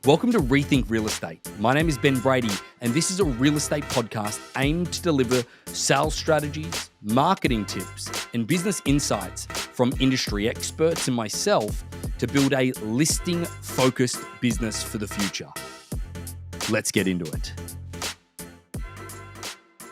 Welcome to ReThink Real Estate. My name is Ben Brady, and this is a real estate podcast aimed to deliver sales strategies, marketing tips, and business insights from industry experts and myself to build a listing-focused business for the future. Let's get into it.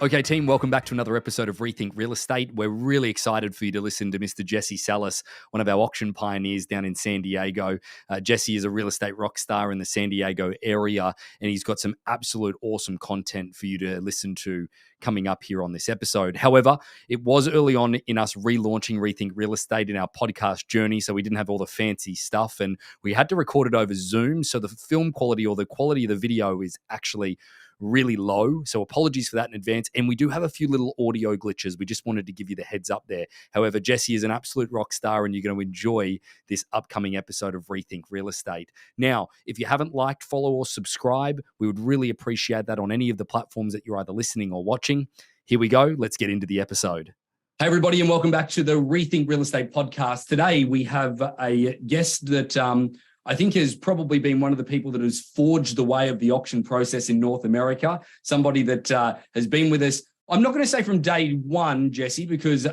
Okay, team, welcome back to another episode of ReThink Real Estate. We're really excited for you to listen to Mr. Jesse Salas, one of our auction pioneers down in San Diego. Jesse is a real estate rock star in the San Diego area, and he's got some absolute awesome content for you to listen to coming up here on this episode. However, it was early on in us relaunching ReThink Real Estate in our podcast journey, so we didn't have all the fancy stuff, and we had to record it over Zoom, so the film quality or the quality of the video is actually really low. So apologies for that in advance. And we do have a few little audio glitches. We just wanted to give you the heads up there. However, Jesse is an absolute rock star and you're going to enjoy this upcoming episode of ReThink Real Estate. Now, if you haven't liked, follow, or subscribe, we would really appreciate that on any of the platforms that you're either listening or watching. Here we go. Let's get into the episode. Hey, everybody, and welcome back to the ReThink Real Estate Podcast. Today, we have a guest that I think has probably been one of the people that has forged the way of the auction process in North America, somebody that has been with us. I'm not going to say from day one, Jesse, because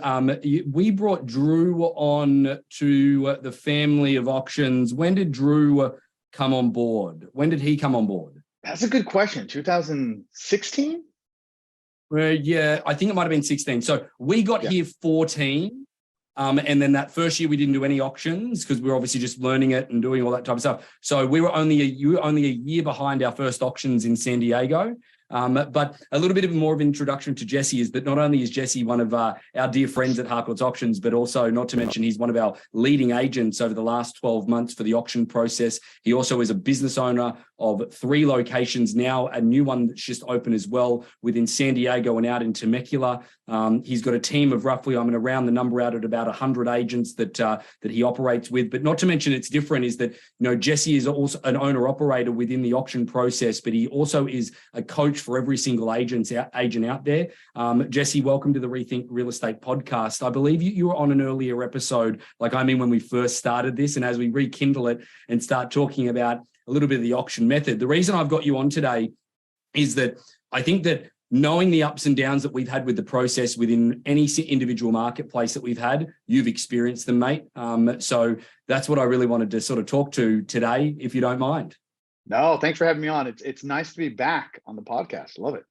we brought Drew on to the family of auctions. When did Drew come on board? When did he come on board? That's a good question. 2016? Yeah, I think it might have been 16. So we got here 14. And then that first year we didn't do any auctions because we were obviously just learning it and doing all that type of stuff. So you were only a year behind our first auctions in San Diego. But a little bit of more of an introduction to Jesse is that not only is Jesse one of our dear friends at Harcourt's Auctions, but also not to mention he's one of our leading agents over the last 12 months for the auction process. He also is a business owner of 3 locations now, a new one that's just opened as well within San Diego and out in Temecula. He's got a team of roughly, I'm going to round the number out at about 100 agents that he operates with. But not to mention it's different is that, Jesse is also an owner operator within the auction process, but he also is a coach for every single agent out there. Jesse, welcome to the ReThink Real Estate Podcast. I believe you were on an earlier episode, when we first started this, and as we rekindle it and start talking about a little bit of the auction method. The reason I've got you on today is that I think that knowing the ups and downs that we've had with the process within any individual marketplace that we've had, you've experienced them, mate. So that's what I really wanted to sort of talk to today, if you don't mind. No, thanks for having me on. It's nice to be back on the podcast. Love it.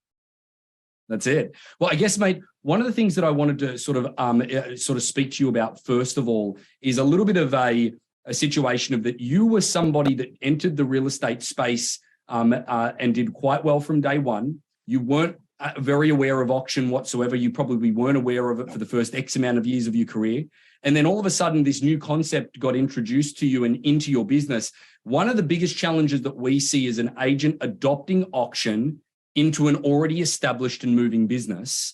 That's it. Well, I guess, mate, one of the things that I wanted to sort of speak to you about first of all is a little bit of a situation of that you were somebody that entered the real estate space and did quite well from day one. You weren't very aware of auction whatsoever. You probably weren't aware of it for the first X amount of years of your career. And then all of a sudden, this new concept got introduced to you and into your business. One of the biggest challenges that we see is an agent adopting auction into an already established and moving business.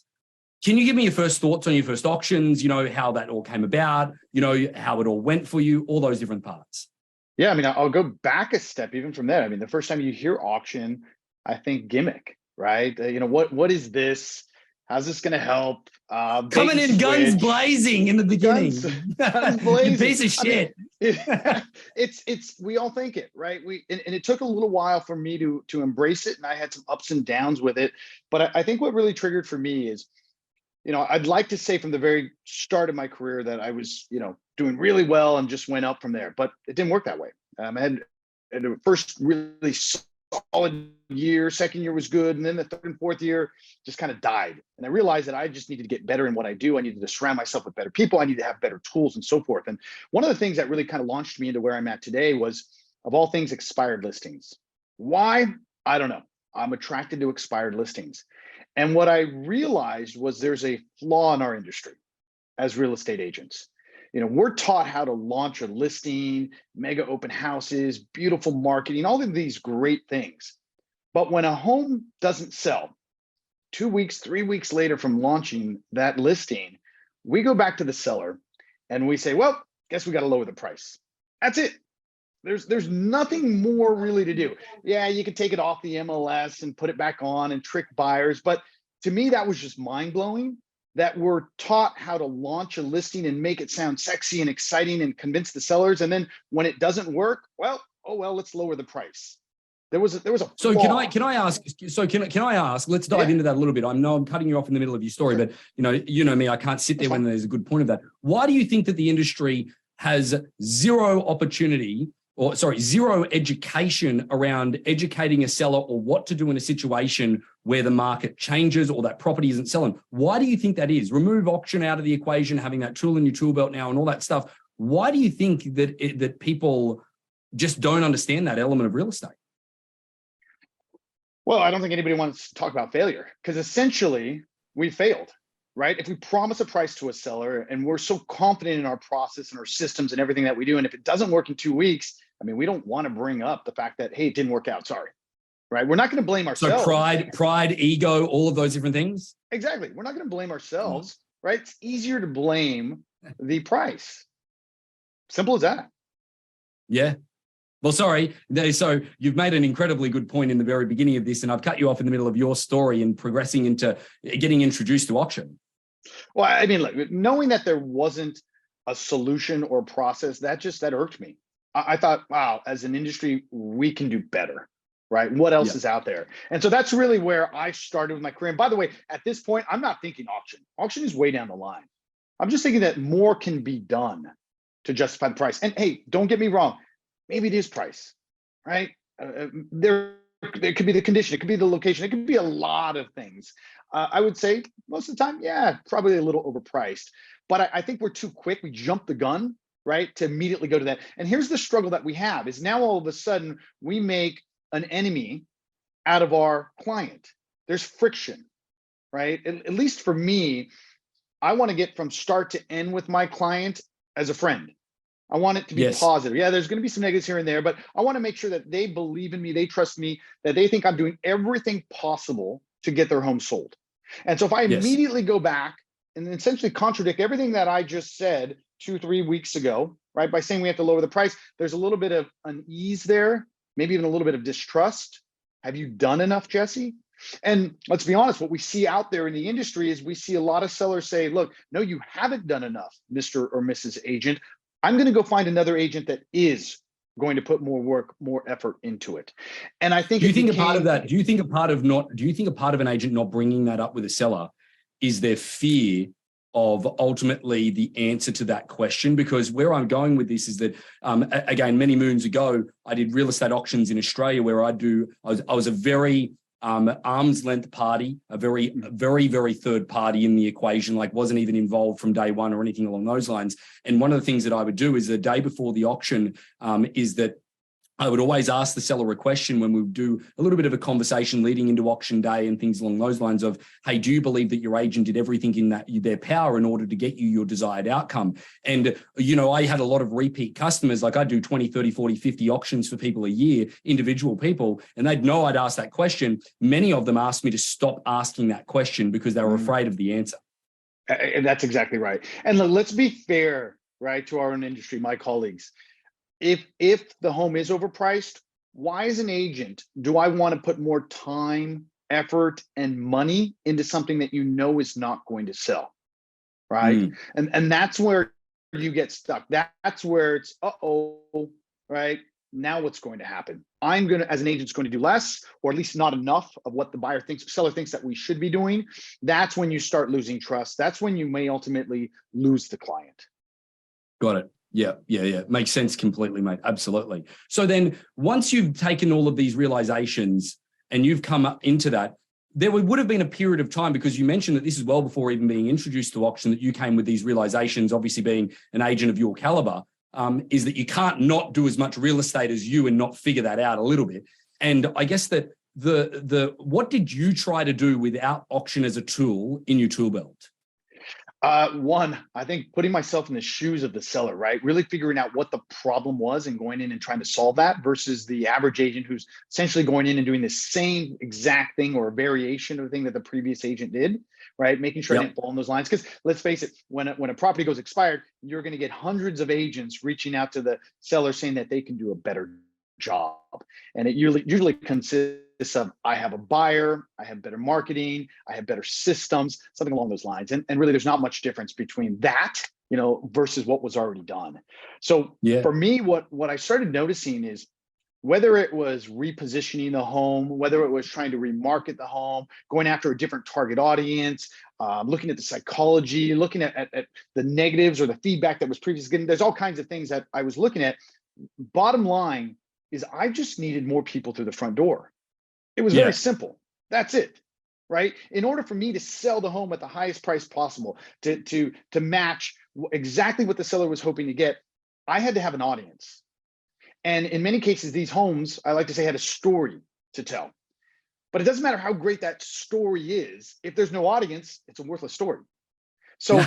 Can you give me your first thoughts on your first auctions, how that all came about, how it all went for you, all those different parts? Yeah, I'll go back a step even from there. The first time you hear auction, I think gimmick, right? What is this? How's this going to help? Coming in guns blazing in the beginning. Guns blazing. You piece of shit. We all think it, right? And it took a little while for me to embrace it, and I had some ups and downs with it. But I think what really triggered for me is, I'd like to say from the very start of my career that I was, doing really well and just went up from there, but it didn't work that way. I had the first really solid year, second year was good, and then the third and fourth year just kind of died. And I realized that I just needed to get better in what I do. I needed to surround myself with better people. I needed to have better tools and so forth. And one of the things that really kind of launched me into where I'm at today was, of all things, expired listings. Why? I don't know. I'm attracted to expired listings. And what I realized was there's a flaw in our industry as real estate agents. We're taught how to launch a listing, mega open houses, beautiful marketing, all of these great things. But when a home doesn't sell, 2 weeks, 3 weeks later from launching that listing, we go back to the seller and we say, well, guess we got to lower the price. That's it. There's nothing more really to do. Yeah, you can take it off the MLS and put it back on and trick buyers. But to me, that was just mind-blowing that we're taught how to launch a listing and make it sound sexy and exciting and convince the sellers. And then when it doesn't work, well, let's lower the price. There was a So flaw. can I ask? So can I ask? Let's dive into that a little bit. I know I'm cutting you off in the middle of your story, but you know me. I can't sit there when there's a good point of that. Why do you think that the industry has zero opportunity, or sorry, zero education around educating a seller or what to do in a situation where the market changes or that property isn't selling? Why do you think that is? Remove auction out of the equation, having that tool in your tool belt now, and all that stuff. Why do you think that people just don't understand that element of real estate? Well, I don't think anybody wants to talk about failure, because essentially we failed, right? If we promise a price to a seller and we're so confident in our process and our systems and everything that we do, and if it doesn't work in 2 weeks, I mean, we don't want to bring up the fact that, hey, it didn't work out. Sorry, right? We're not going to blame So ourselves. pride, ego, all of those different things. Exactly. We're not going to blame ourselves, right? It's easier to blame the price. Simple as that. Yeah. Well, sorry. So you've made an incredibly good point in the very beginning of this, and I've cut you off in the middle of your story and progressing into getting introduced to auction. Well, I mean, look, knowing that there wasn't a solution or process, that irked me. I thought, wow, as an industry, we can do better, right? What else is out there? And so that's really where I started with my career. And by the way, at this point, I'm not thinking auction. Auction is way down the line. I'm just thinking that more can be done to justify the price. And hey, don't get me wrong. Maybe it is price, right? There could be the condition, it could be the location, it could be a lot of things. I would say most of the time, yeah, probably a little overpriced. But I think we're too quick. We jump the gun, right, to immediately go to that. And here's the struggle that we have is now all of a sudden we make an enemy out of our client. There's friction, right? At least for me, I want to get from start to end with my client as a friend. I want it to be positive. Yeah, there's going to be some negatives here and there, but I want to make sure that they believe in me, they trust me, that they think I'm doing everything possible to get their home sold. And so if I immediately go back and essentially contradict everything that I just said 2-3 weeks ago, right, by saying we have to lower the price, there's a little bit of unease there, maybe even a little bit of distrust. Have you done enough, Jesse? And let's be honest, what we see out there in the industry is we see a lot of sellers say, look, no, you haven't done enough, Mr. or Mrs. Agent. I'm going to go find another agent that is going to put more work, more effort into it. And I think do you think a part of that, do you think a part of an agent not bringing that up with a seller is their fear of ultimately the answer to that question? Because where I'm going with this is that, again, many moons ago, I did real estate auctions in Australia where I was a very arm's length party, a very, very, very third party in the equation, like wasn't even involved from day one or anything along those lines. And one of the things that I would do is the day before the auction is that I would always ask the seller a question when we would do a little bit of a conversation leading into auction day and things along those lines of, hey, do you believe that your agent did everything in their power in order to get you your desired outcome? And, I had a lot of repeat customers. Like I do 20, 30, 40, 50 auctions for people a year, individual people, and they'd know I'd ask that question. Many of them asked me to stop asking that question because they were afraid of the answer. And that's exactly right. And let's be fair, right, to our own industry, my colleagues. If the home is overpriced, why as an agent do I want to put more time, effort, and money into something that is not going to sell, right? And that's where you get stuck. That's where it's, right? Now what's going to happen? I'm going to, as an agent, going to do less, or at least not enough of what the seller thinks that we should be doing. That's when you start losing trust. That's when you may ultimately lose the client. Got it. Yeah. Makes sense completely, mate. Absolutely. So then once you've taken all of these realizations and you've come up into that, there would have been a period of time, because you mentioned that this is well before even being introduced to auction, that you came with these realizations, obviously being an agent of your caliber, is that you can't not do as much real estate as you and not figure that out a little bit. And I guess that what did you try to do without auction as a tool in your tool belt? One, I think putting myself in the shoes of the seller, right? Really figuring out what the problem was and going in and trying to solve that versus the average agent who's essentially going in and doing the same exact thing or a variation of the thing that the previous agent did, right? Making sure I didn't fall in those lines. Because let's face it, when a property goes expired, you're going to get hundreds of agents reaching out to the seller saying that they can do a better job. And it usually consists of, I have a buyer, I have better marketing, I have better systems, something along those lines. And really, there's not much difference between that, versus what was already done. So for me, what I started noticing is whether it was repositioning the home, whether it was trying to remarket the home, going after a different target audience, looking at the psychology, looking at the negatives or the feedback that was previously given. There's all kinds of things that I was looking at. Bottom line is I just needed more people through the front door. It was very simple. That's it, right? In order for me to sell the home at the highest price possible, to match exactly what the seller was hoping to get, I had to have an audience. And in many cases, these homes, I like to say, had a story to tell. But it doesn't matter how great that story is. If there's no audience, it's a worthless story. So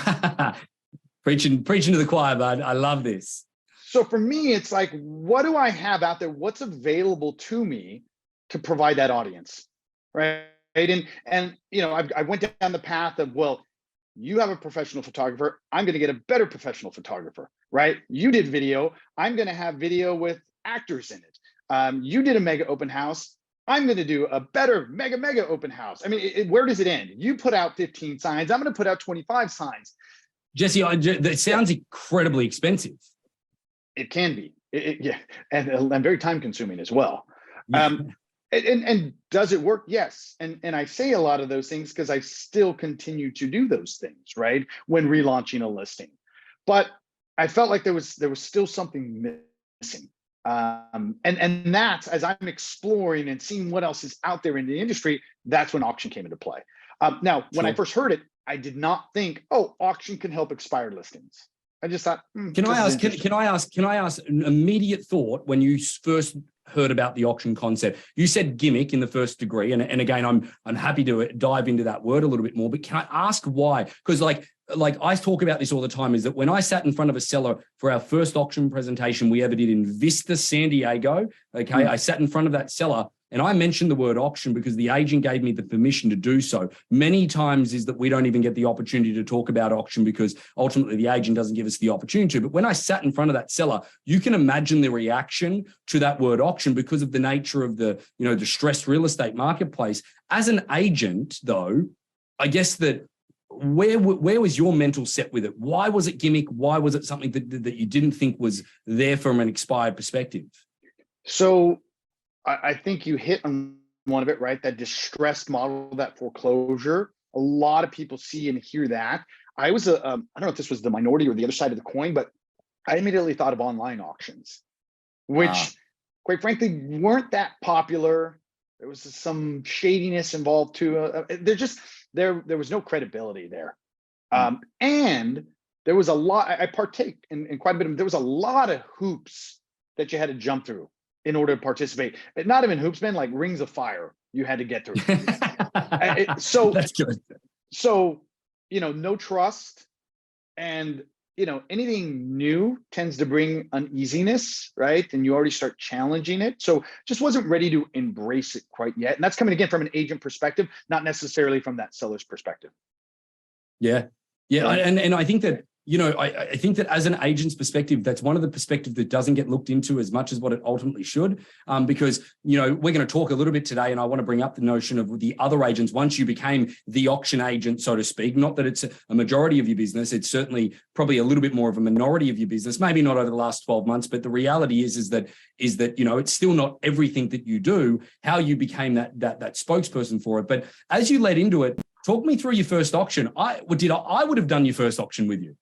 preaching to the choir, bud. I love this. So for me, it's like, what do I have out there? What's available to me to provide that audience, right? And you know, I went down the path of, well, you have a professional photographer, I'm going to get a better professional photographer, right? You did video, I'm going to have video with actors in it. You did a mega open house, I'm going to do a better mega open house. I mean, where does it end? You put out 15 signs, I'm going to put out 25 signs. Jesse, that sounds incredibly expensive. It can be, yeah, and very time consuming as well. And does it work? Yes. And I say a lot of those things because I still continue to do those things, right? When relaunching a listing. But I felt like there was still something missing. And that's, as I'm exploring and seeing what else is out there in the industry, that's when auction came into play. Now, when I first heard it, I did not think, oh, auction can help expired listings. I just thought, can I ask an immediate thought when you first heard about the auction concept? You said gimmick in the first degree. And again, I'm happy to dive into that word a little bit more, but can I ask why? Because like I talk about this all the time, is that when I sat in front of a seller for our first auction presentation we ever did in Vista, San Diego, okay, I sat in front of that seller and I mentioned the word auction because the agent gave me the permission to do so. Many times is that we don't even get the opportunity to talk about auction because ultimately the agent doesn't give us the opportunity to. But when I sat in front of that seller, you can imagine the reaction to that word auction because of the nature of the, you know, distressed real estate marketplace. As an agent, though, I guess that where was your mental set with it? Why was it gimmick? Why was it something that you didn't think was there from an expired perspective? So I think you hit on one of it, right? That distressed model, that foreclosure. A lot of people see and hear that. I was I don't know if this was the minority or the other side of the coin, but I immediately thought of online auctions, which quite frankly weren't that popular. There was some shadiness involved too. There was no credibility there. And there was a lot, I partake in quite a bit of, there was a lot of hoops that you had to jump through in order to participate. Not even hoops, man, like rings of fire you had to get through. So that's good. So, you know, no trust, and, you know, anything new tends to bring uneasiness, right? And you already start challenging it. So just wasn't ready to embrace it quite yet. And that's coming again from an agent perspective, not necessarily from that seller's perspective. Yeah. And I think that, you know, I think that as an agent's perspective, that's one of the perspectives that doesn't get looked into as much as what it ultimately should. Because, you know, we're going to talk a little bit today, and I want to bring up the notion of the other agents. Once you became the auction agent, so to speak, not that it's a majority of your business, it's certainly probably a little bit more of a minority of your business, maybe not over the last 12 months, but the reality is that, you know, it's still not everything that you do, how you became that spokesperson for it. But as you led into it, talk me through your first auction. I would have done your first auction with you.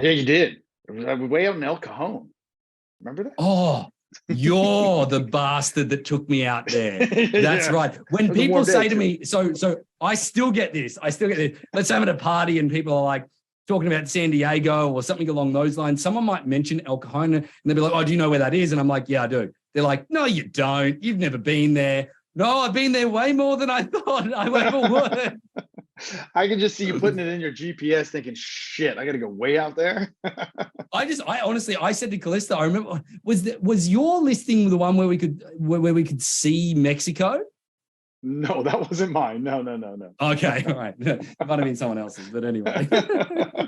Yeah, you did. It was way out in El Cajon. Remember that? Oh, you're the bastard that took me out there. That's right. When people say to me, so I still get this. Let's say I'm at a party and people are like talking about San Diego or something along those lines. Someone might mention El Cajon and they'll be like, oh, do you know where that is? And I'm like, yeah, I do. They're like, no, you don't. You've never been there. No, I've been there way more than I thought I ever would. I can just see you putting it in your GPS thinking, shit, I got to go way out there. I honestly said to Callista, I remember, was your listing the one where we could see Mexico? No, that wasn't mine. No. Okay. All right. It might have been someone else's, but anyway.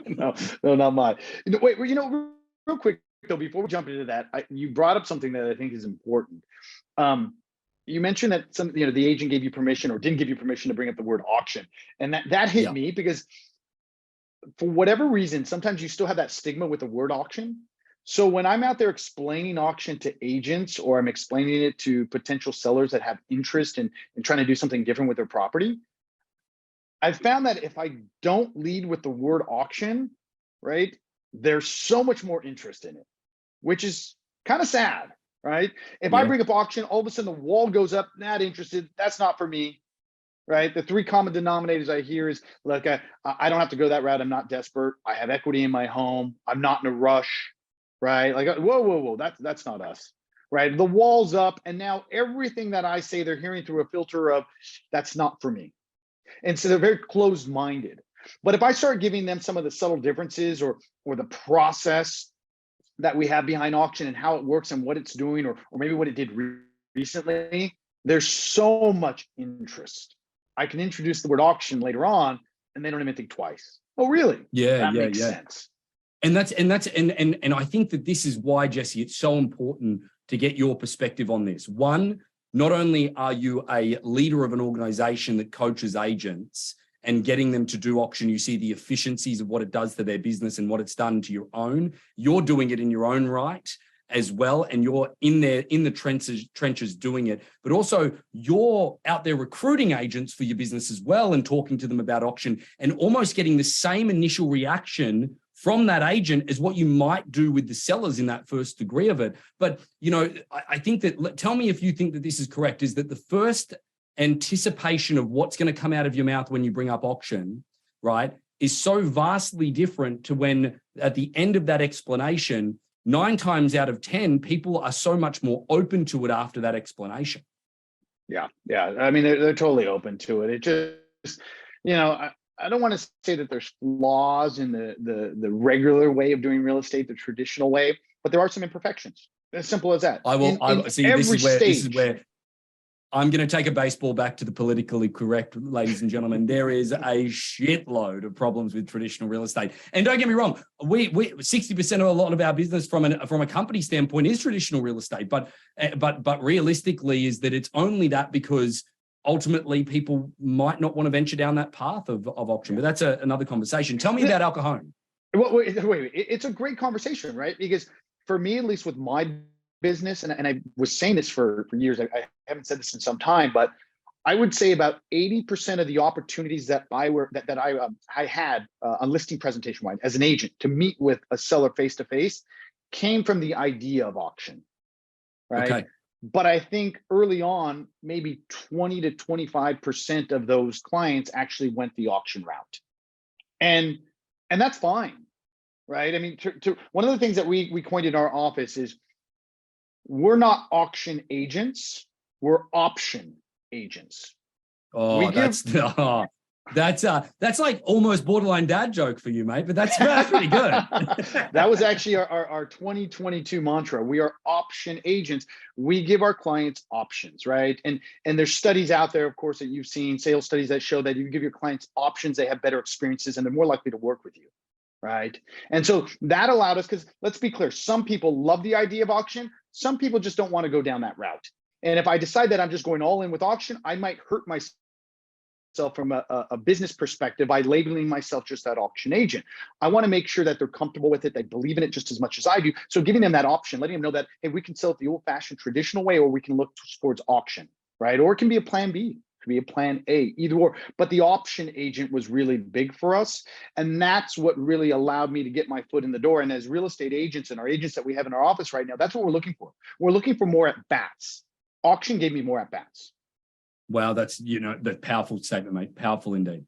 No, not mine. Wait, real quick though, before we jump into that, you brought up something that I think is important. You mentioned that the agent gave you permission or didn't give you permission to bring up the word auction. And that hit me because for whatever reason, sometimes you still have that stigma with the word auction. So when I'm out there explaining auction to agents, or I'm explaining it to potential sellers that have interest in trying to do something different with their property, I've found that if I don't lead with the word auction, right, there's so much more interest in it, which is kind of sad, right? If I Yeah. bring up auction, all of a sudden the wall goes up, not interested, that's not for me, right? The three common denominators I hear is, look, I don't have to go that route. I'm not desperate. I have equity in my home. I'm not in a rush, right? Like, whoa, that's not us, right? The wall's up, and now everything that I say, they're hearing through a filter of, that's not for me. And so they're very closed-minded. But if I start giving them some of the subtle differences, or the process that we have behind auction and how it works and what it's doing, or maybe what it did recently, there's so much interest. I can introduce the word auction later on, and they don't even think twice. Oh, really? Yeah, That yeah, makes yeah. sense. And I think that this is why, Jesse, it's so important to get your perspective on this. One, not only are you a leader of an organization that coaches agents and getting them to do auction, you see the efficiencies of what it does to their business and what it's done to your own. You're doing it in your own right as well, and you're in the trenches doing it. But also, you're out there recruiting agents for your business as well and talking to them about auction, and almost getting the same initial reaction from that agent as what you might do with the sellers in that first degree of it. But, I think that, tell me if you think that this is correct, is that the first anticipation of what's going to come out of your mouth when you bring up auction, right, is so vastly different to when at the end of that explanation, 9 times out of 10, people are so much more open to it after that explanation. Yeah. I mean, they're totally open to it. It just, I don't want to say that there's flaws in the regular way of doing real estate, the traditional way, but there are some imperfections. As simple as that. I will see. Every This is where I'm going to take a baseball back to the politically correct, ladies and gentlemen. There is a shitload of problems with traditional real estate. And don't get me wrong, we 60% of a lot of our business from a company standpoint is traditional real estate. But realistically is that it's only that because ultimately people might not want to venture down that path of auction. But that's another conversation. Tell me about Al Cajon. Wait, it's a great conversation, right? Because for me, at least with my business, and I was saying this for years, I haven't said this in some time, but I would say about 80% of the opportunities that I had on listing presentation wise as an agent to meet with a seller face to face came from the idea of auction, right? Okay. But I think early on, maybe 20 to 25% of those clients actually went the auction route, and that's fine, right? I mean, one of the things that we coined in our office is, we're not auction agents, we're option agents. Oh, that's like almost borderline dad joke for you, mate, but that's pretty good. That was actually our 2022 mantra. We are option agents. We give our clients options, right? And there's studies out there, of course, that you've seen, sales studies that show that if you give your clients options, they have better experiences and they're more likely to work with you, right? And so that allowed us, because let's be clear, some people love the idea of auction. Some people just don't want to go down that route. And if I decide that I'm just going all in with auction, I might hurt myself from a business perspective by labeling myself just that auction agent. I want to make sure that they're comfortable with it, they believe in it just as much as I do. So giving them that option, letting them know that, hey, we can sell it the old-fashioned traditional way, or we can look towards auction, right? Or it can be a plan B. Could be a plan A, either or. But the option agent was really big for us. And that's what really allowed me to get my foot in the door. And as real estate agents and our agents that we have in our office right now, that's what we're looking for. We're looking for more at bats. Auction gave me more at bats. Wow, that's the powerful statement, mate. Powerful indeed.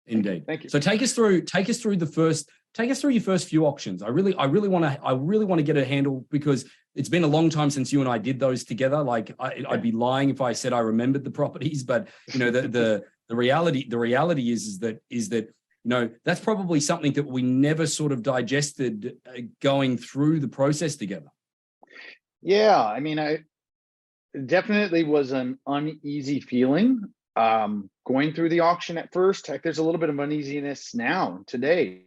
Indeed. Thank you. So take us through your first few auctions. I really want to get a handle, because it's been a long time since you and I did those together. Like I'd be lying if I said I remembered the properties, but the reality is that that's probably something that we never sort of digested going through the process together. Yeah, I mean, I definitely was an uneasy feeling going through the auction at first. Heck, there's a little bit of uneasiness now today.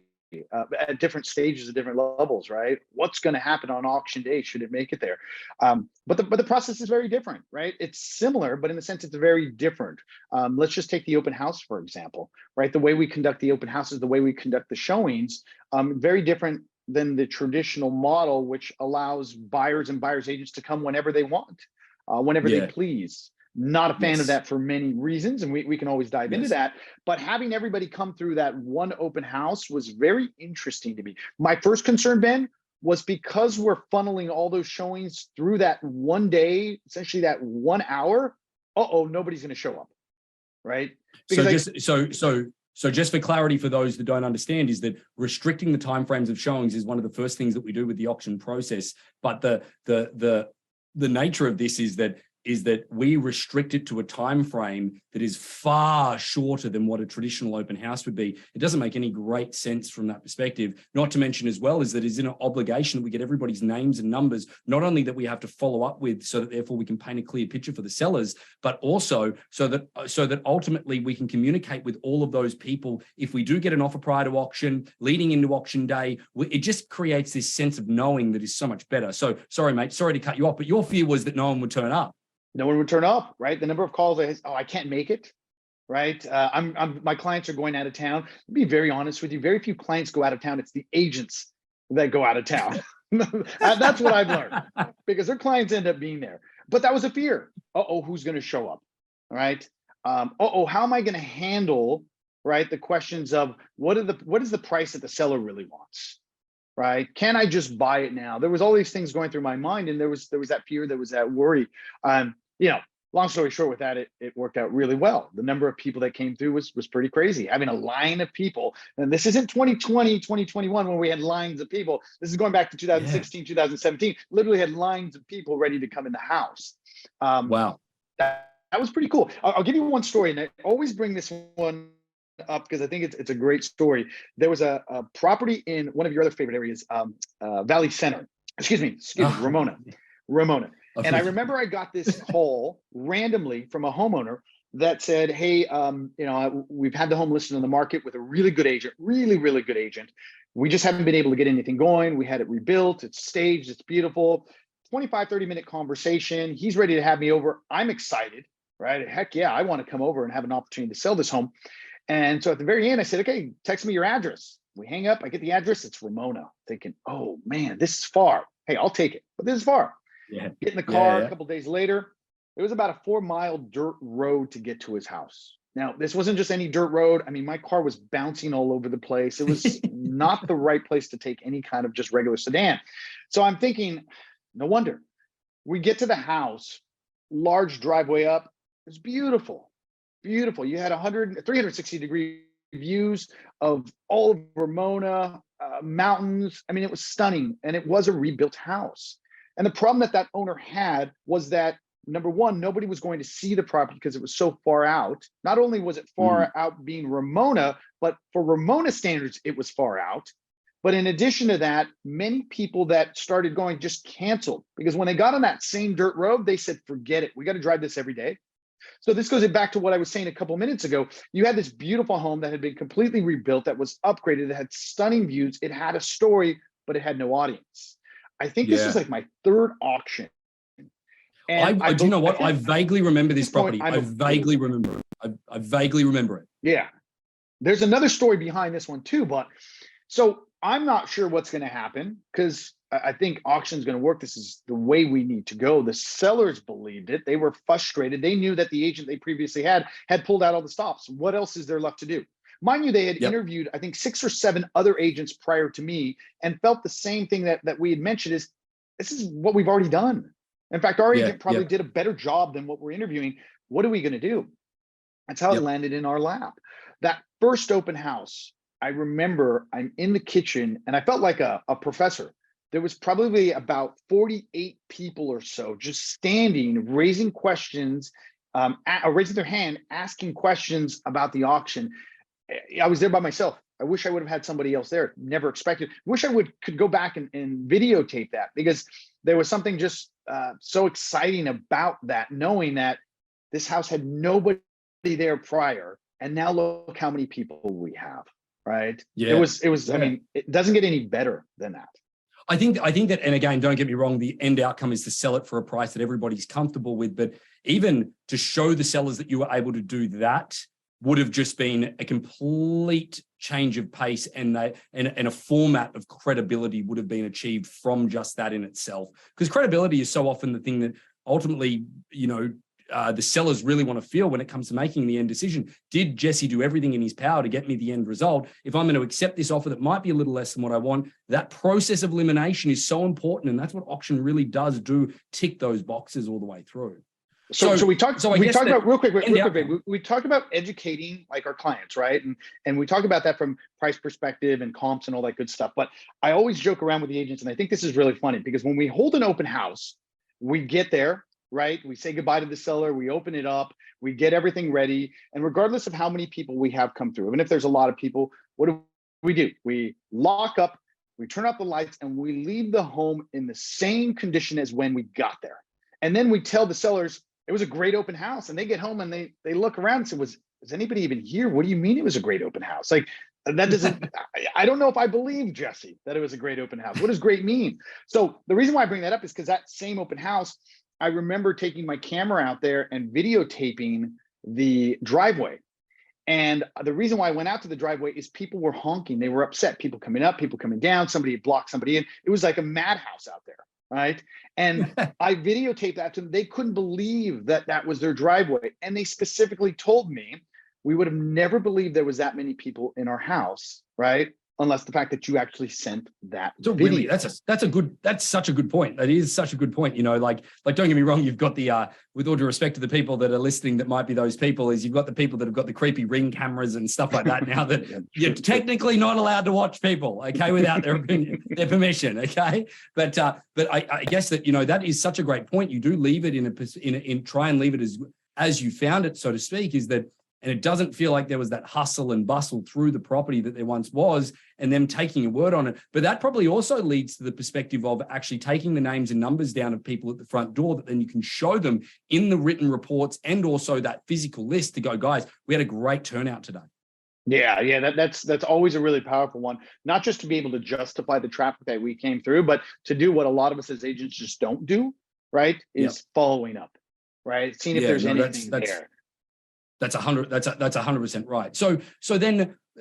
At different stages at different levels, right? What's going to happen on auction day? Should it make it there? But the process is very different, right? It's similar, but in a sense, it's very different. Let's just take the open house, for example, right? The way we conduct the open houses, the way we conduct the showings, very different than the traditional model, which allows buyers and buyers agents to come whenever they want, whenever they please. Not a fan of that for many reasons, and we can always dive into that. But having everybody come through that one open house was very interesting to me. My first concern, Ben, was because we're funneling all those showings through that one day, essentially that 1 hour. Nobody's going to show up, right? Because So just for clarity for those that don't understand, is that restricting the timeframes of showings is one of the first things that we do with the auction process. But the nature of this is that we restrict it to a time frame that is far shorter than what a traditional open house would be. It doesn't make any great sense from that perspective. Not to mention as well is that it's in an obligation that we get everybody's names and numbers, not only that we have to follow up with so that therefore we can paint a clear picture for the sellers, but also so that ultimately we can communicate with all of those people. If we do get an offer prior to auction, leading into auction day, it just creates this sense of knowing that is so much better. So sorry, mate, sorry to cut you off, but your fear was that no one would turn up. No one would turn up, right? The number of calls, I can't make it, right? My clients are going out of town. To be very honest with you, very few clients go out of town. It's the agents that go out of town. That's what I've learned, because their clients end up being there. But that was a fear. Who's going to show up, right? How am I going to handle, right, the questions of what is the price that the seller really wants? Right? Can I just buy it now? There was all these things going through my mind, and there was that fear, there was that worry. Long story short, with that, it worked out really well. The number of people that came through was pretty crazy. Having a line of people, and this isn't 2020, 2021 when we had lines of people. This is going back to 2016, 2017. Literally had lines of people ready to come in the house. Wow. That was pretty cool. I'll give you one story, and I always bring this one up because I think it's a great story. There was a property in one of your other favorite areas, Valley Center. Excuse me, Ramona. And I remember I got this call randomly from a homeowner that said, "Hey, we've had the home listed on the market with a really good agent, really, really good agent. We just haven't been able to get anything going. We had it rebuilt. It's staged. It's beautiful. 25, 30-minute conversation. He's ready to have me over. I'm excited, right? Heck yeah, I want to come over and have an opportunity to sell this home." And so at the very end, I said, "Okay, text me your address." We hang up. I get the address. It's Ramona. Thinking, "Oh man, this is far. Hey, I'll take it, but this is far." Get in the car. A couple days later, it was about a 4-mile dirt road to get to his house. Now, this wasn't just any dirt road. I mean, my car was bouncing all over the place. It was not the right place to take any kind of just regular sedan. So I'm thinking, no wonder. We get to the house, large driveway up. It's beautiful, beautiful. You had 360-degree views of all of Ramona, mountains. I mean, it was stunning, and it was a rebuilt house. And the problem that owner had was that, number one, nobody was going to see the property because it was so far out. Not only was it far out being Ramona, but for Ramona standards, it was far out. But in addition to that, many people that started going just canceled, because when they got on that same dirt road, they said, forget it. We got to drive this every day. So this goes back to what I was saying a couple minutes ago. You had this beautiful home that had been completely rebuilt, that was upgraded, that had stunning views. It had a story, but it had no audience. I think this is like my third auction. And do you know what? I vaguely remember this property. I vaguely remember it. I vaguely remember it. Yeah. There's another story behind this one too, but so I'm not sure what's going to happen, because I think auction is going to work. This is the way we need to go. The sellers believed it. They were frustrated. They knew that the agent they previously had pulled out all the stops. What else is there left to do? Mind you, they had interviewed, I think, 6 or 7 other agents prior to me, and felt the same thing that we had mentioned, is this is what we've already done. In fact, our agent probably did a better job than what we're interviewing. What are we going to do? That's how it landed in our lap. That first open house, I remember I'm in the kitchen and I felt like a professor. There was probably about 48 people or so just standing, raising questions, raising their hand, asking questions about the auction. I was there by myself. I wish I would have had somebody else there. Never expected. Wish I could go back and videotape that, because there was something just so exciting about that, knowing that this house had nobody there prior, and now look how many people we have. Right? It was. I mean, it doesn't get any better than that. I think that, and again, don't get me wrong, the end outcome is to sell it for a price that everybody's comfortable with. But even to show the sellers that you were able to do that would have just been a complete change of pace and a format of credibility would have been achieved from just that in itself? Because credibility is so often the thing that ultimately, the sellers really want to feel when it comes to making the end decision. Did Jesse do everything in his power to get me the end result? If I'm going to accept this offer that might be a little less than what I want, that process of elimination is so important. And that's what auction really does do, tick those boxes all the way through. So we talked about real quick. We talked about educating like our clients, right? And we talk about that from price perspective and comps and all that good stuff. But I always joke around with the agents, and I think this is really funny because when we hold an open house, we get there, right? We say goodbye to the seller, we open it up, we get everything ready. And regardless of how many people we have come through, even if there's a lot of people, what do? We lock up, we turn off the lights, and we leave the home in the same condition as when we got there. And then we tell the sellers, it was a great open house. And they get home and they look around and say, was anybody even here? What do you mean it was a great open house? Like, that doesn't, I don't know if I believe, Jesse, that it was a great open house. What does great mean? So the reason why I bring that up is because that same open house, I remember taking my camera out there and videotaping the driveway. And the reason why I went out to the driveway is people were honking. They were upset. People coming up, people coming down, somebody had blocked somebody in. It was like a madhouse out there, right? And I videotaped that to them. They couldn't believe that that was their driveway. And they specifically told me, we would have never believed there was that many people in our house, right? Unless the fact that you actually sent that video. Really, that's such a good point. That is such a good point. Like don't get me wrong, you've got the with all due respect to the people that are listening that might be those people, is you've got the people that have got the creepy Ring cameras and stuff like that now that you're technically not allowed to watch people, okay, without their opinion, their permission, okay? But I guess that that is such a great point. You do leave it in try and leave it as you found it, so to speak, is that. And it doesn't feel like there was that hustle and bustle through the property that there once was and them taking a word on it. But that probably also leads to the perspective of actually taking the names and numbers down of people at the front door that then you can show them in the written reports and also that physical list to go, guys, we had a great turnout today. Yeah, that's always a really powerful one, not just to be able to justify the traffic that we came through, but to do what a lot of us as agents just don't do, right? Is following up, right? Seeing if there's anything there. That's 100% right.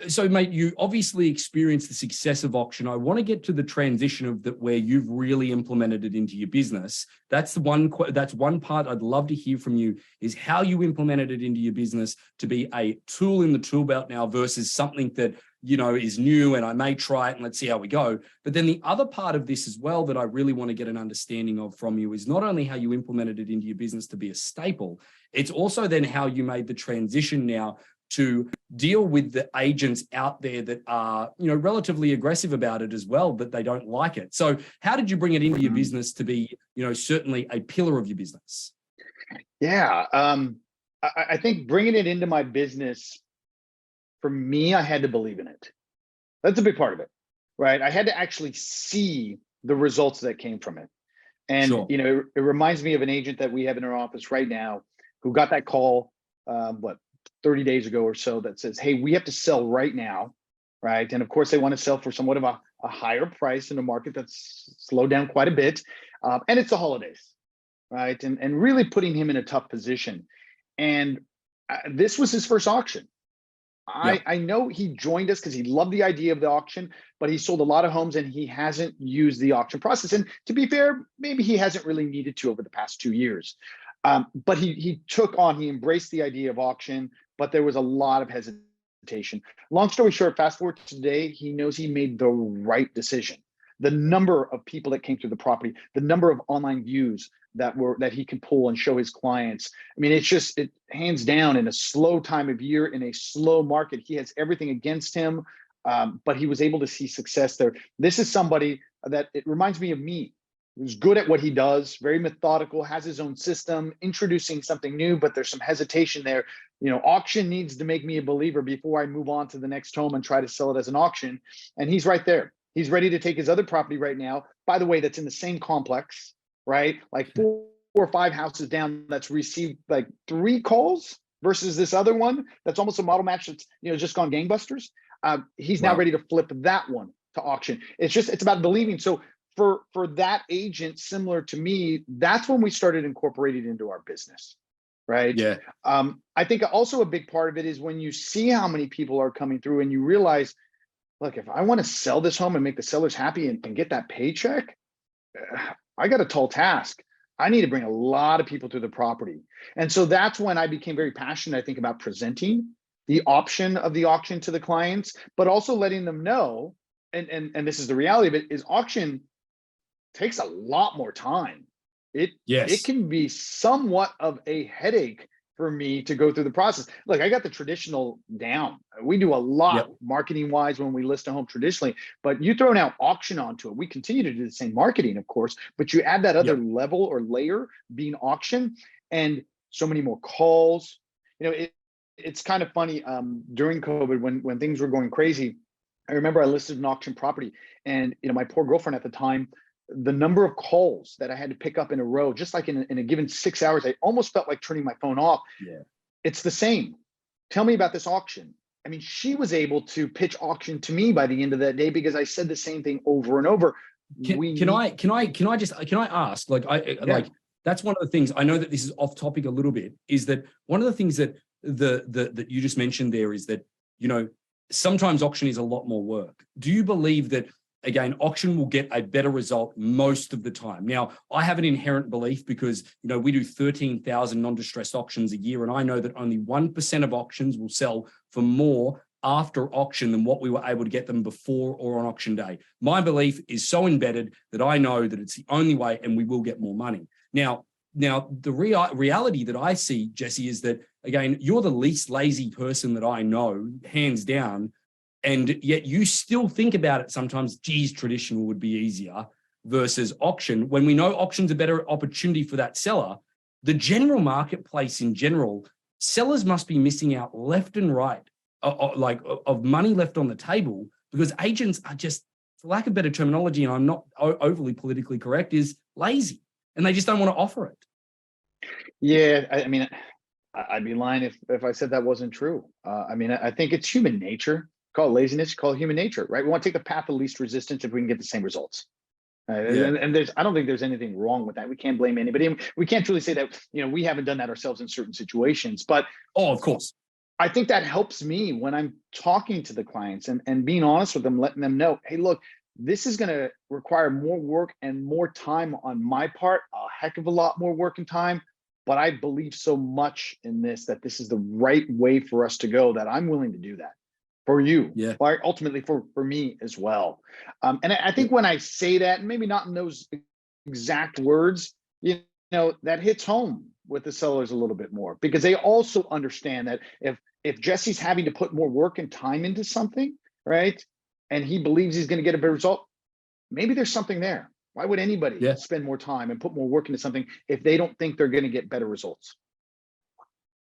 So mate, you obviously experienced the success of auction. I want to get to the transition of that where you've really implemented it into your business. That's one part I'd love to hear from you, is how you implemented it into your business to be a tool in the tool belt now versus something that is new and I may try it and let's see how we go. But then the other part of this as well that I really want to get an understanding of from you is not only how you implemented it into your business to be a staple, it's also then how you made the transition now to deal with the agents out there that are, relatively aggressive about it as well, but they don't like it. So how did you bring it into your business to be, certainly a pillar of your business? Yeah. I think bringing it into my business, for me, I had to believe in it. That's a big part of it, right? I had to actually see the results that came from it. And, sure. It reminds me of an agent that we have in our office right now who got that call, 30 days ago or so, that says, hey, we have to sell right now, right? And of course, they want to sell for somewhat of a higher price in a market that's slowed down quite a bit. And it's the holidays, right? And really putting him in a tough position. And this was his first auction. I know he joined us because he loved the idea of the auction, but he sold a lot of homes and he hasn't used the auction process. And to be fair, maybe he hasn't really needed to over the past 2 years. But he embraced the idea of auction, but there was a lot of hesitation. Long story short, fast forward to today, he knows he made the right decision. The number of people that came through the property, the number of online views that he can pull and show his clients. I mean, it hands down, in a slow time of year, in a slow market, he has everything against him, but he was able to see success there. This is somebody that it reminds me of me. Who's good at what he does, very methodical, has his own system, introducing something new, but there's some hesitation there. Auction needs to make me a believer before I move on to the next home and try to sell it as an auction. And he's right there. He's ready to take his other property right now, by the way, that's in the same complex, right? Like 4 or 5 houses down, that's received like 3 calls versus this other one that's almost a model match that's just gone gangbusters. He's now ready to flip that one to auction. It's about believing. So for that agent, similar to me, that's when we started incorporating into our business, right? Yeah. I think also a big part of it is when you see how many people are coming through and you realize, look, if I want to sell this home and make the sellers happy and get that paycheck, I got a tall task. I need to bring a lot of people to the property. And so that's when I became very passionate, I think, about presenting the option of the auction to the clients, but also letting them know, and this is the reality of it, is auction takes a lot more time. It Yes. can be somewhat of a headache for me to go through the process. Look, I got the traditional down. We do a lot Yep. marketing wise when we list a home traditionally, but you throw now auction onto it. We continue to do the same marketing, of course, but you add that other Yep. level or layer being auction, and so many more calls. It's kind of funny. During COVID, when things were going crazy, I remember I listed an auction property, and my poor girlfriend at the time, the number of calls that I had to pick up in a row, just like in a given 6 hours, I almost felt like turning my phone off. Yeah. It's the same. Tell me about this auction. I mean, she was able to pitch auction to me by the end of that day because I said the same thing over and over. Can I ask, like, Yeah, that's one of the things. I know that this is off topic a little bit, is that one of the things that that you just mentioned there is that, sometimes auction is a lot more work. Do you believe that, again, auction will get a better result most of the time? Now, I have an inherent belief because, we do 13,000 non-distressed auctions a year, and I know that only 1% of auctions will sell for more after auction than what we were able to get them before or on auction day. My belief is so embedded that I know that it's the only way, and we will get more money. Now, the reality that I see, Jesse, is that, again, you're the least lazy person that I know, hands down, and yet you still think about it sometimes, geez, traditional would be easier versus auction. When we know auction's a better opportunity for that seller, the general marketplace in general, sellers must be missing out left and right, of money left on the table, because agents are just, for lack of better terminology, and I'm not overly politically correct, is lazy, and they just don't want to offer it. yeah. I mean, I'd be lying if I said that wasn't true. I mean, I think it's human nature. Call it laziness, call it human nature, right? We want to take the path of least resistance if we can get the same results. Yeah. And I don't think there's anything wrong with that. We can't blame anybody. We can't truly say that, we haven't done that ourselves in certain situations. But Oh, of course. I think that helps me when I'm talking to the clients and being honest with them, letting them know, hey, look, this is going to require more work and more time on my part, a heck of a lot more work and time. But I believe so much in this that this is the right way for us to go, that I'm willing to do that for you, Yeah. or ultimately for me as well. And I Yeah. think when I say that, and maybe not in those exact words, that hits home with the sellers a little bit more, because they also understand that if Jesse's having to put more work and time into something, right, and he believes he's going to get a better result, maybe there's something there. Why would anybody Yeah. spend more time and put more work into something if they don't think they're going to get better results?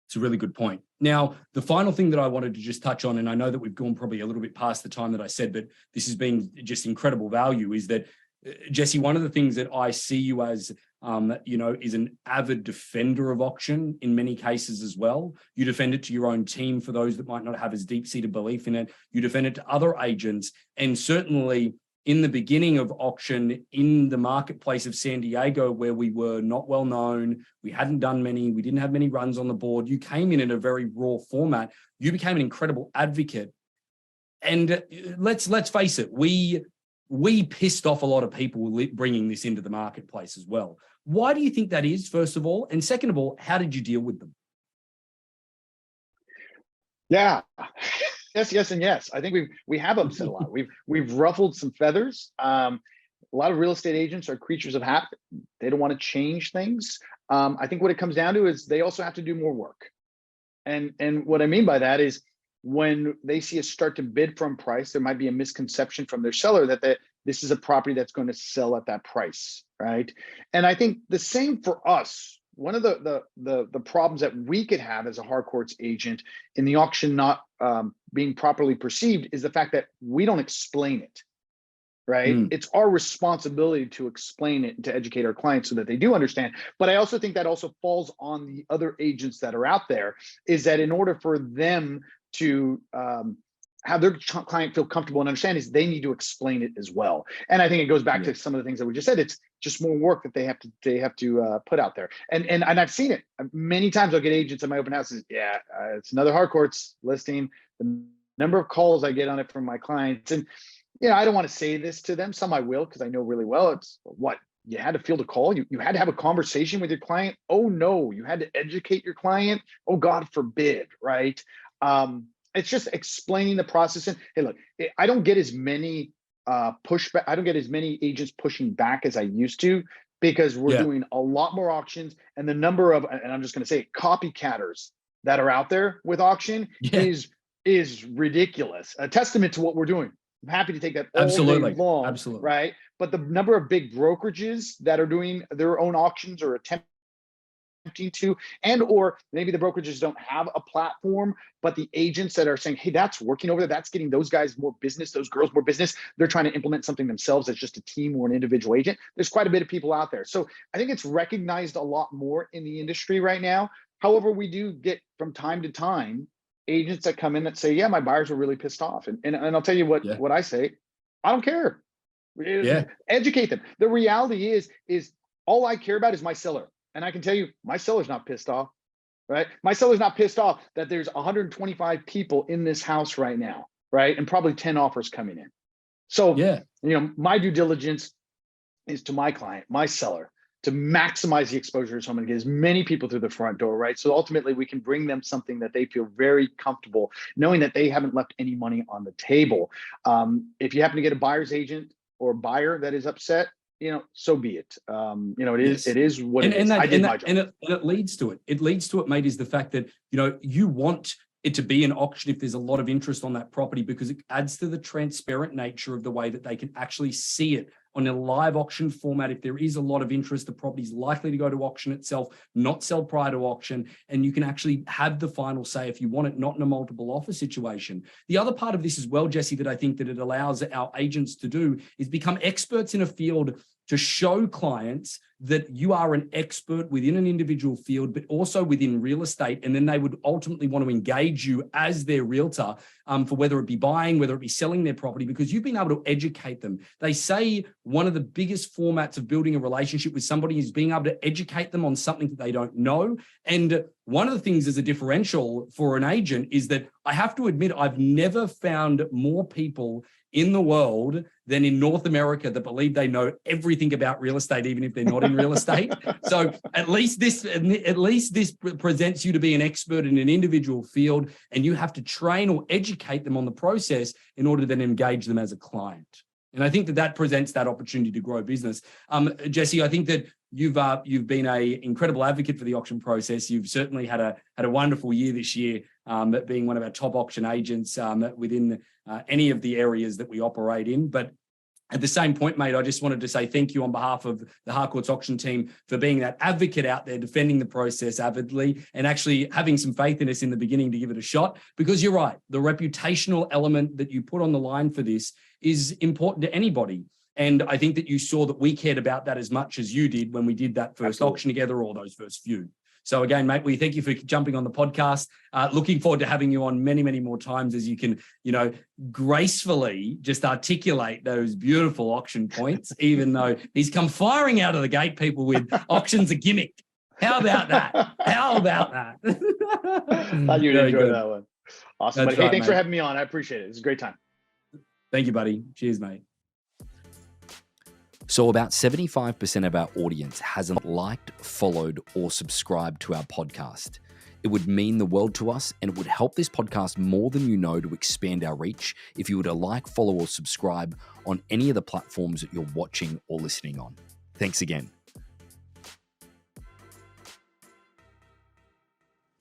It's a really good point. Now, the final thing that I wanted to just touch on, and I know that we've gone probably a little bit past the time that I said, but this has been just incredible value, is that, Jesse, one of the things that I see you as, is an avid defender of auction in many cases as well. You defend it to your own team for those that might not have as deep-seated belief in it. You defend it to other agents, and certainly in the beginning of auction in the marketplace of San Diego, where we were not well known, we hadn't done many, we didn't have many runs on the board. You came in a very raw format. You became an incredible advocate. And let's face it, we pissed off a lot of people bringing this into the marketplace as well. Why do you think that is, first of all? And second of all, how did you deal with them? Yeah. Yes, and yes. I think we have upset a lot. We've ruffled some feathers. A lot of real estate agents are creatures of habit. They don't want to change things. I think what it comes down to is they also have to do more work. And what I mean by that is, when they see us start to bid from price, there might be a misconception from their seller that this is a property that's going to sell at that price, right? And I think the same for us. One of the problems that we could have as a hardcourts agent in the auction not being properly perceived is the fact that we don't explain it, right? It's our responsibility to explain it and to educate our clients so that they do understand. But I also think that also falls on the other agents that are out there, is that in order for them to have their client feel comfortable and understand is they need to explain it as well. And I think it goes back to some of the things that we just said. It's just more work that they have to put out there. And I've seen it many times. I'll get agents at my open houses. Yeah, it's another Harcourt's listing. The number of calls I get on it from my clients, and I don't want to say this to them. Some I will, because I know really well. It's what you had to field a call. You had to have a conversation with your client. Oh no, you had to educate your client. Oh, God forbid, right? It's just explaining the process. And hey, look, I don't get as many pushback. I don't get as many agents pushing back as I used to, because we're doing a lot more auctions, and the number of, and I'm just going to say, copycatters that are out there with auction is ridiculous. A testament to what we're doing. I'm happy to take that all day long, right? But the number of big brokerages that are doing their own auctions or attempting to, and or maybe the brokerages don't have a platform, but the agents that are saying, hey, that's working over there, that's getting those guys more business, those girls more business, they're trying to implement something themselves as just a team or an individual agent. There's quite a bit of people out there. So I think it's recognized a lot more in the industry right now. However, we do get from time to time agents that come in that say, yeah, my buyers were really pissed off. And I'll tell you what I say, I don't care. Educate them. The reality is all I care about is my seller. And I can tell you, my seller's not pissed off, right? My seller's not pissed off that there's 125 people in this house right now, right? And probably 10 offers coming in. So, my due diligence is to my client, my seller, to maximize the exposure to someone and get as many people through the front door, right? So ultimately we can bring them something that they feel very comfortable knowing that they haven't left any money on the table. If you happen to get a buyer's agent or buyer that is upset, so be it. It is what it is. I did my job. And it leads to it. It leads to it, mate, is the fact that, you want it to be an auction if there's a lot of interest on that property, because it adds to the transparent nature of the way that they can actually see it on a live auction format. If there is a lot of interest, the property is likely to go to auction itself, not sell prior to auction, and you can actually have the final say if you want it, not in a multiple offer situation. The other part of this as well, Jesse, that I think that it allows our agents to do is become experts in a field, to show clients that you are an expert within an individual field, but also within real estate. And then they would ultimately want to engage you as their realtor for whether it be buying, whether it be selling their property, because you've been able to educate them. They say one of the biggest formats of building a relationship with somebody is being able to educate them on something that they don't know. And one of the things as a differential for an agent is that I have to admit, I've never found more people in the world than in North America that believe they know everything about real estate, even if they're not in real estate. So at least this presents you to be an expert in an individual field, and you have to train or educate them on the process in order to then engage them as a client. And I think that presents that opportunity to grow business. Jesse, I think that you've been an incredible advocate for the auction process. You've certainly had a wonderful year this year, being one of our top auction agents within any of the areas that we operate in. But at the same point, mate, I just wanted to say thank you on behalf of the Harcourt's auction team for being that advocate out there, defending the process avidly, and actually having some faith in us in the beginning to give it a shot. Because you're right, the reputational element that you put on the line for this is important to anybody. And I think that you saw that we cared about that as much as you did when we did that first auction together, or those first few. So again, mate, we thank you for jumping on the podcast. Looking forward to having you on many, many more times as you can, gracefully just articulate those beautiful auction points, even though he's come firing out of the gate, people, with auction's a gimmick. How about that? How about that? I you'd enjoy that one. Awesome. Buddy. Hey, thanks for having me on. I appreciate it. It's a great time. Thank you, buddy. Cheers, mate. So about 75% of our audience hasn't liked, followed, or subscribed to our podcast. It would mean the world to us, and it would help this podcast more than you know to expand our reach if you were to like, follow, or subscribe on any of the platforms that you're watching or listening on. Thanks again.